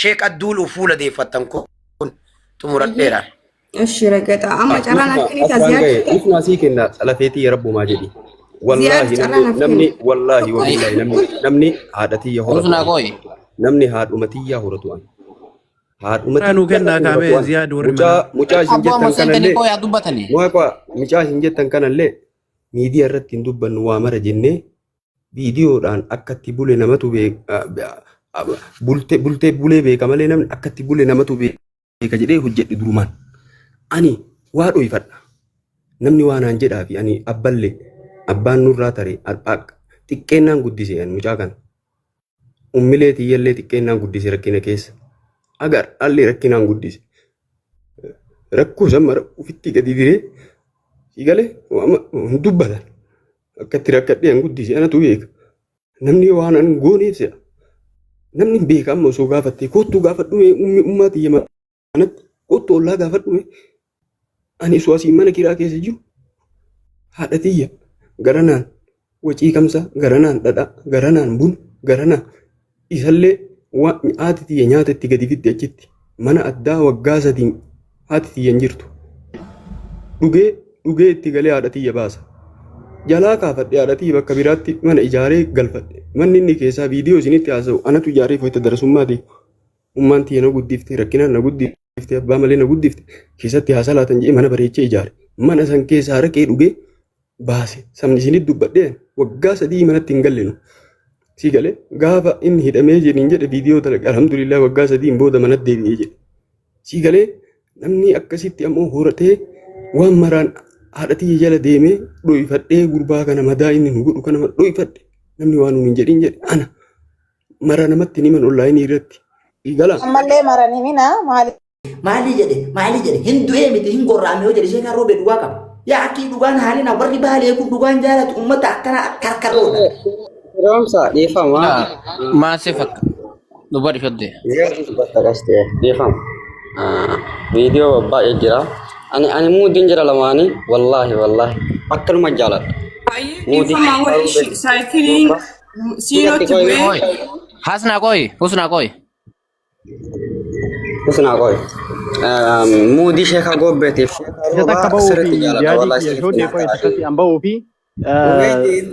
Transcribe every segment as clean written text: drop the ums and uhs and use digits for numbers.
sheek adduul ufuula deeffattan kun xumuradheera. Eshi ragata amma carana akini taziyad ifna sikina salafeti ya rabbu majidi wallahi namni hadati ya horatu namni hadumati ya horatu an hadumati anu kenna kame ziyad mucha hinjettan kanalle moy kwa mucha hinjettan kanalle media irratti dubbannu wa mara jenne video dan akkatti bule namatu be bulte be kamale namni akkatti bule namatu be ka jedhe hujjedhi duruman ani waa dhoyfadha namni waan aan jedhaafi ani abballe abbaan nurraa tare xiqqeennaan guddise ani mucaa kana ummilee tiyyallee xiqqeennaan guddise rakkina keessa agar alli rakkinaan guddise rakkoo sammara ufitti gadi diree sigalee dubbatan akkatti rakkadhee an guddise anatu beeka namni waan an gooneef se'a namni beeka amma osoo gaafattee kottuu gaafadhume ummaa tiyya manatti kottuu ollaa gaafadhume ani suasii mana kiraa keessa jiru haadha tiyya garanaan wacii kamsa garanaan dhadha garanaan bun garanaan isallee haati tiyya nyaata itti gadi fidde achitti mana addaa waggaa sadii haati tiyya hin jirtu dhugee itti galee haadha tiyya baasa jalaa kaafadhe haadha tiyya bakka biraatti mana ijaaree galfadhe manni inni keessaa viidiyoo isinitti haasa'u anatu ijaaree foyta darasummaati ummaan tiyya na guddifte rakkinaan na guddifte abbaa malee na guddifte keessatti haasalaatan jedhee mana bareechee ijaare mana san keessaa raqee dhugee baase sabni isinitti dubbadhee waggaa sadii manatti hin gallinu si galee gaafa inni hidhamee jedhiin jedhe viidiyoo talaqa alhamdulillah waggaa sadiin booda manatti deebi'ee jedhe si galee namni akkasitti ammoo horatee waan maraan haadha tiyya jala deemee dhoyfadhee gurbaa kana madaa inni nu godhu kana dhoyfadhe namni waan hin jedhin jedhe ana mara namatti niman onlaayinii irratti igala ammallee maranii mina maali jedhe hindu'ee miti hin gorraame yoo jedhe sheekaa roobee dhugaa qaba yaa akkii dhugaan haalina warri baalee kun dhugaan jaalatu ummata akkana karkaroodha Ramsa dhiifama maasiif akka dubba dhifadde dhiifama viidiyoo baay'ee jira ani muudiin jira lamaani wallaahi akkanuma jaaladha Husna koi moodi sheekha gobbeetiif sirriitti jaalladha wallaahi amba'uu fi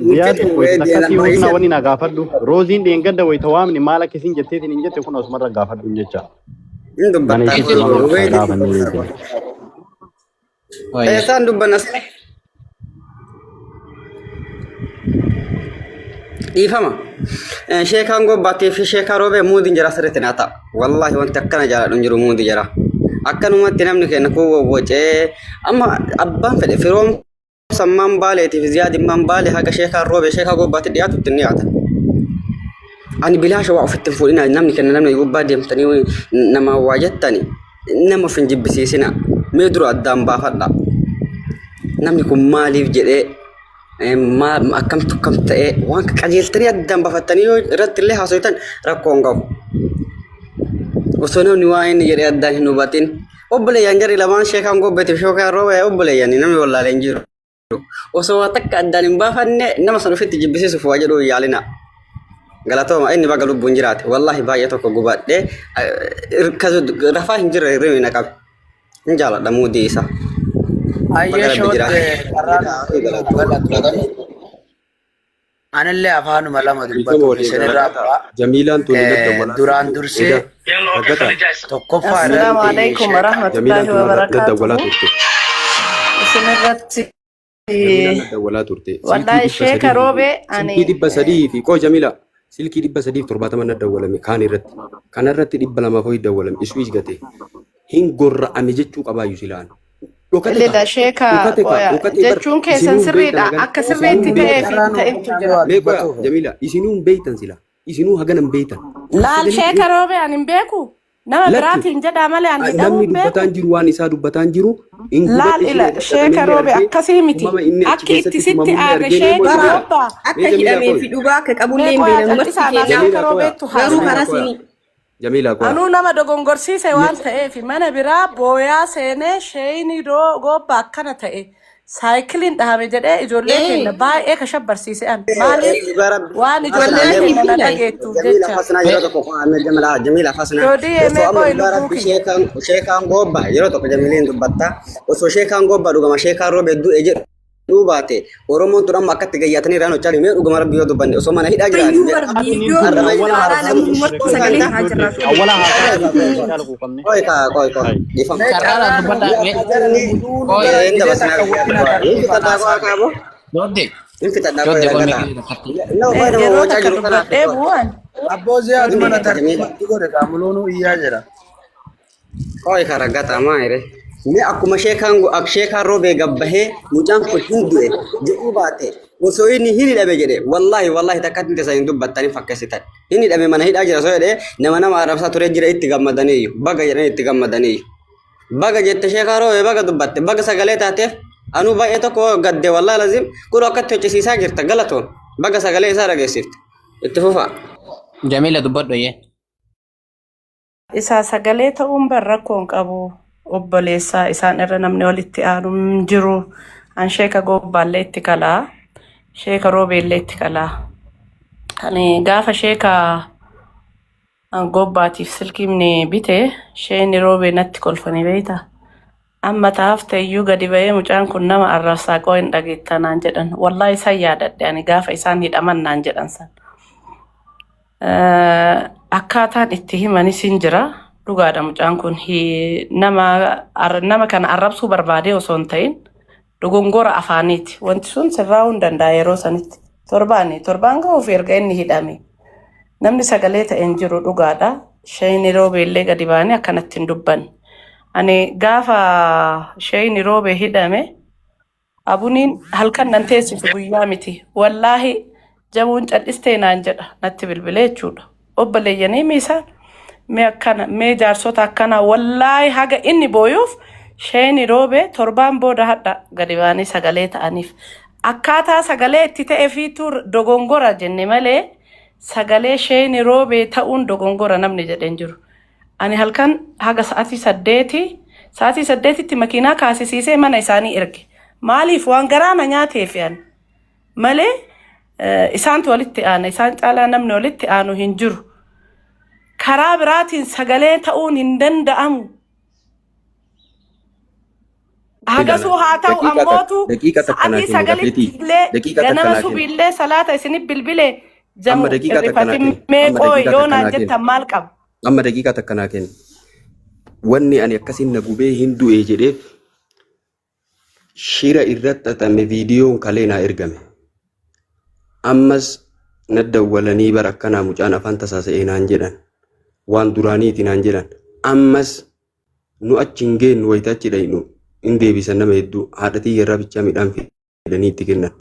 ziyaadu takkatti husna wani na gaafadhu rooziin dheengadda wayita waamni maal akka isin jetteetiin hin jette kun osumarra gaafadhu jecha isaan dubbannas dhiifama sheekaan gobbaattii fi sheekaa roobee muudiin jira sirriitti naa ta'a wallaahi wanti akkana jaaladhu hin jiru muudii jira akkanumatti namni kenna kun wawwacee amma abbaan fedhe firoom sammaan baaleetiif ziyaadimmaan baalee haga sheekaan roobee sheekaa gobbaatti dhiyaatutti ni dhiyaatan ani bilaasha waa ofitti hin fuudhina namni kenna namni gubbaa deemtanii nama waa jettani nama of hin jibbisiisina mee dura addaan baafadha namni kun maaliif jedhee akkamtu kam ta'ee waan qajeeltanii addaan baafattanii yoo irratti illee haasoitan rakkoon qabu osoo namni waa inni jedhee addaan hin hubatin obboleeyyan jarri lamaan sheekaan gobbeetiif sheekaan roobee obboleeyyan namni wallaalee hin jiru osoo waa takka addaan hin baafanne nama san ofitti jibbisiisuuf waa jedhuu yaalina galatooma inni baga lubbuun jiraate wallaahi baay'ee tokko gubadhee rafaa hin jirre hirrimi na qabe hin jaaladha muudii isaa Anallee afaanuma lama dubbatu isinirraa jamiilaan duraan dursee tokkoffaa Assalamu alaikum warahmatullahi wabarakatuh. Isinirratti dawwalaa turte wallahi sheeka roobee ani dhibba sadii fi qoo jamiila silkii 370 na dawwalame kaan irratti kanarratti 200 dawwalame iswiis gate hin gorra'ame jechuu qabaayu silaan Lida sheeka jechuun keessan sirriidha akka sirriitti ta'ee fi ta'etu jira. Meeqa Jamiila isinuu beeytan sila isinuu haganan beeytan. Laal sheeka roobee ani hin beeku nama biraatiin jedhaa malee ani hidhamuu namni beeku. dubbataan jiru waan isaa dubbataan jiru. Laal ila sheeka roobee akkasii miti akka itti sitti aarre sheeka roobaa akka hidhamee fi dhugaa akka qabullee hin beekamu sheeka roobeettu haasa'u. Jamiila ko Anu nama dogongorsiise waan ta'eef mana biraa booyaa seenee sheeyni gobba akkana ta'e saayikiliin dhahame jedhee ijoollee keenya baay'ee ka shabbarsiise an maaliif waan ijoollee keenya na dhageettuuf jecha Jamila Fasna Jodi eme amma bara sheekan gobba yeroo tokko Jamiliin dubbatta osoo sheekan gobba dhugama sheekan roobe du'e duubate Oromoon turan akkatti gayyatanii raano cali mee dhugama rabbi yoo dubbanne osoo mana hidhaa jiraatu Karara dubbata inda basna Dodde. infita da Dodde ko kon ya yeroo takka dubbadhee bu'an Abboozi ati mana tartiibatti godhe qaamuloonuu iyyaa jira. Koi karagata maire me akkuma sheekan roobe gabbahe mucaan ko hindu'e jedhu baate osoo inni hin hidhame jedhe wallahi takkatti tasayin dubbattanii fakkasitan hin hidhame mana hidhaa jira soo jedhe nama arabsaa ture jira itti gammadanii baga jedhan itti gammadanii baga jette sheekan roobe baga dubbatte baga sagalee taateef anu baay'ee tokko gadde wallahi lazim kun akkatti hojjisiisaa jirta galatoon baga sagalee isaa dhageessifte itti fufa Jamila dubbadhu ye. isaa sagalee ta'uun rakkoon qabu obboleessaa isaan irra namni walitti aanu jiru an sheeka gobbaallee itti kalaa sheeka roobeellee itti kalaa ani gaafa sheeka gobbaatiif silkimni bite sheeni roobee natti kolfanii beeyta amma taafte iyyuu gadi ba'ee mucaan kun nama arrabsaa qoo hin dhageettanaan jedhan wallahi isaan yaadadhe ani gaafa isaan hidhaman naan jedhan san akkaataan itti himanis hin jira dhugaadha mucaan kun nama kana arrabsuu barbaadee osoo hin ta'in dogongora afaaniiti wanti sun sirraa'uu hin danda'a yeroo sanitti torbaan ga'uuf erga inni hidhame namni sagalee ta'e hin jiru dhugaadha sheeyni roobeellee gadi baanii akkanatti hin dubbanne ani gaafa sheeyni roobee hidhame abuniin halkan nan teessisu guyyaa miti wallaahi jamuun cal'istee naan jedha natti bilbilee jechuudha obboleeyyanii miisaan mee jaarsota akkana wallaahi haga inni booyuuf sheeyni roobee torbaan booda hadha gadi baanii sagalee ta'aniif akkaataa sagalee itti ta'e fiituu dogongora jenne malee sagalee sheeyni roobee ta'uun dogongora namni jedheen jiru ani halkan haga sa'aatii 8tti makiinaa kaasisiisee mana isaanii erge maaliif waan garaama nyaateef yan malee isaantu walitti aana isaan caalaa namni walitti aanu hin jiru karaa biraatiin sagalee ta'uun hin danda'amu hagasuu haa ta'u ammootu sa'aatii sagalittillee ganama subiillee salaata isinif bilbilee jamu irrifatin meeqoo yoo naan jettan maal qaba amma daqiiqaa takkanaa kenna wanni ani akkasin na gubee hin du'e jedheef shira irratti xaxame viidiyoon kalee naa ergame ammas naddawwalanii bara akkanaa mucaan afaan tasaasa'ee naan jedhan waan duraaniiti naan jedhan ammas nu achi hin geennu wayitaachi dhaynu hin deebisan nama hedduu haadhatii yerraa bichaa midhaan fidanii itti kennan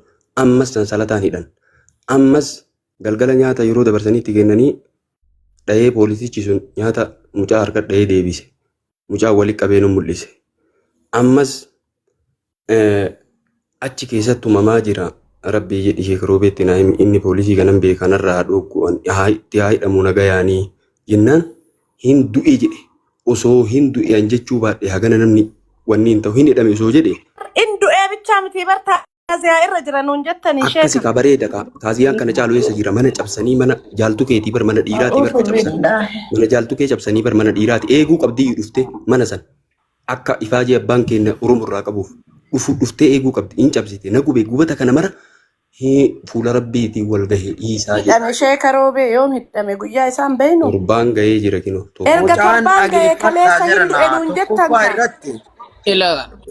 ammas sansalataan hidhan ammas galgala nyaata yeroo dabarsanii itti kennanii dhahee poolisichi sun nyaata mucaa harka dhahee deebise mucaa walitti qabee nu mul'ise ammas achi keessatti uumamaa jira rabbii jedhi sheek roobeetti naa inni poolisii kanan beekanarraa dhoogu'an itti haa hidhamu nagayaanii jennaan hin du'e jedhe osoo hin du'e an jechuu baadhe hagana namni wanni hin ta'u hin hidhame osoo jedhe in du'ee bichaa miti bartaa taasiyaa irra jira nuun jettanii sheeka akkasi ka bareeda ka taasiyaan kana caalu eessa jira mana cabsanii mana jaaltu keetii bar mana dhiiraati barka cabsan mana jaaltu kee cabsanii bar mana dhiiraati eeguu qabdii dhufte mana san akka ifaajee abbaan keenya Oromoorraa qabuuf dhuftee eeguu qabdi in cabsite na gube gubata kana mara fuula rabbiitiin wal gahe dhiisaa jedha. Hidhame sheeka roobee yoom hidhame guyyaa isaan beeynu. Torbaan gahee jira kino. Erga torbaan gahee kaleessa hin du'e nuun jettan. Ila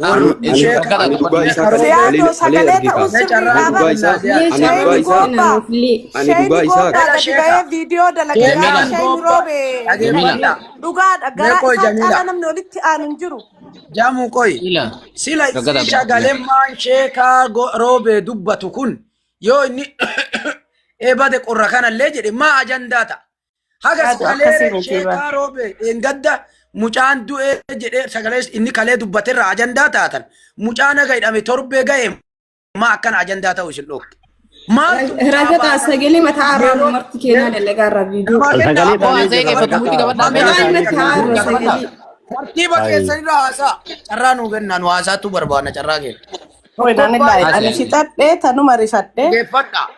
ani dhugaa isaa Siyaadoo sagalee ta'uu sirrii dhaabaa. ani dhugaa isaa gadi bahee viidiyoo dalagaa sheen roobee dhugaadha garaa isaa caalaa namni walitti aanu hin jiru. Jaamu koy sila shagalemmaan sheekaa roobee dubbatu kun yoo inni eebade qorra kanallee jedhe maa ajandaa ta'a. Haga sagalee sheekaa roobee engadda mucaan du'ee jedhee sagalee inni kalee dubbaterraa ajandaa taatan mucaan haga hidhame torbee ga'e maa akkana ajandaa ta'u isin dhoofte. Ragata sagalee mataa irraa marti keenyaa dalagaa irraa viidiyoo. Tartiiba keessanirraa haasaa carraa nuu kenna nu haasaatu barbaanna carraa keenya. Oi nani lai ani fitadhe tanuma rifadhe. Geeffadha.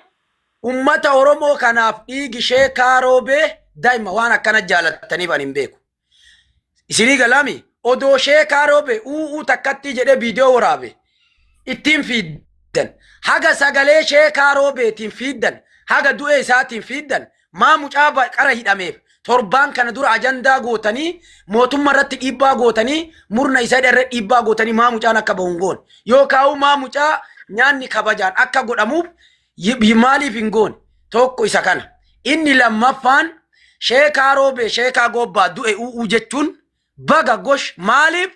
Ummata Oromoo kanaaf dhiigi sheekaa roobee daa'ima waan akkana jaalataniif ani hin beeku. Isinii galami odoo sheekaa roobee uuu takkatti jedhee viidiyoo waraabe ittiin fiiddan. Haga sagalee sheekaa roobeetiin fiiddan. Haga du'ee isaatiin fiiddan. Maa mucaa qara hidhameef torbaan kana dura ajandaa gootanii mootummaa irratti dhiibbaa gootanii murna isaa irra dhiibbaa gootanii maa mucaan akka bahuun goon yookaan maa mucaa nyaanni kabajaan akka godhamuuf maaliif hin goon tokko isa kana. Inni lammaffaan sheekaa roobee sheekaa gobbaa du'e uuu jechuun baga gosh maaliif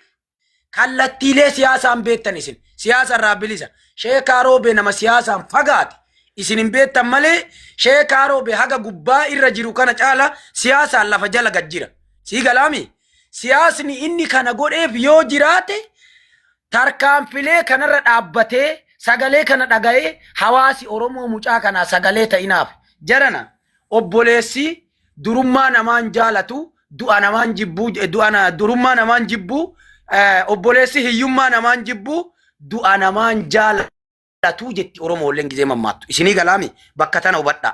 kallattiilee siyaasaan beektan isin siyaasa irraa bilisa sheekaa roobee nama siyaasaan fagaate isin hin beektan malee sheekaa roobee haga gubbaa irra jiru kana caala siyaasaan lafa jala gad jira. Sii galaami siyaasni inni kana godheef yoo jiraate tarkaanfilee kanarra dhaabbatee sagalee kana dhaga'ee hawaasi Oromoo mucaa kanaa sagalee ta'inaaf jarana obboleessi durummaa namaan jaalatu du'a namaan jibbu durummaa namaan jibbu obboleessi hiyyummaa namaan jibbu du'a namaan jaalatu jetti Oromoo illee gizee mammaattu. Isinii galaami bakka tana hubadhaa.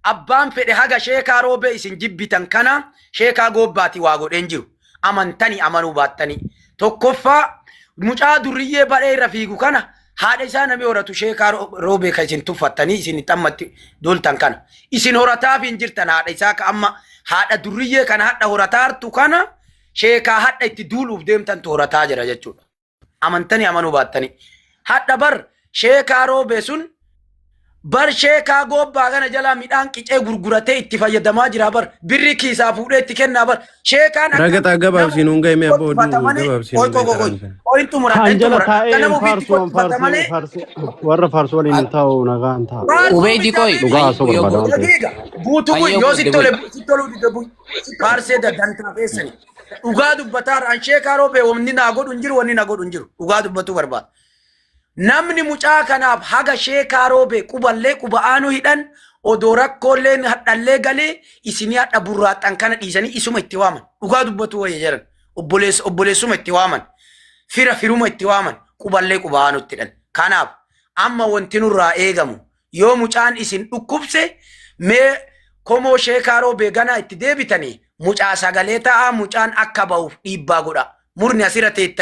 Abbaan fedhe haga sheekaa roobee isin jibbitan kana sheekaa gobbaati waa godheen jiru. Amantanii amanuu baattanii. Tokkoffaa mucaa durriyyee badhee irra fiigu kana haadha isaa namni horatu sheekaa roobee kan isin tuffattanii isin xammatti doltan kana. Isin horataaf hin jirtan haadha isaa ka amma haadha durriyyee kana hadha horataartu kana sheekaa hadha itti duuluuf deemtan horataa jira jechuudha. Amantanii amanuu baattanii. Hadha bar sheekaa roobee sun bar sheekaa gobbaa kana jala midhaan qicee gurguratee itti fayyadamaa jira bar birri kiisaa fuudhee itti kennaa bar sheekaan Ragataa gabaabsiin hunga himee abboo gabaabsiin. Ointu Anjala taa'ee warra faarsu waliin taa'u nagaan taa'u. Ubay dikoi. Dhugaa osoo barbaadamu. Guutuu kun yoo sittoluu faarsee daddantaa feessani. Dhugaa dubbataa an sheekaa roobee wanni naa godhu hin jiru wanni na godhu hin jiru. Dhugaa dubbatuu barbaada. Namni mucaa kanaaf haga sheekaa roobee quballee quba'aanu hidhan odoo rakkoolee hadhallee galee isinii hadha burraaxan kana dhiisanii isuma itti waaman. Dhugaa dubbatuu wayya jedhan. Obboleessuma itti waaman. Firuma itti waaman. Quballee quba'aanutti hidhan. Kanaaf amma wanti nurraa eegamu yoo mucaan isin dhukkubse mee komoo sheekaa roobee ganaa itti deebitanii mucaa sagalee ta'a mucaan akka bahuuf dhiibbaa godha. Murni asirra teettanii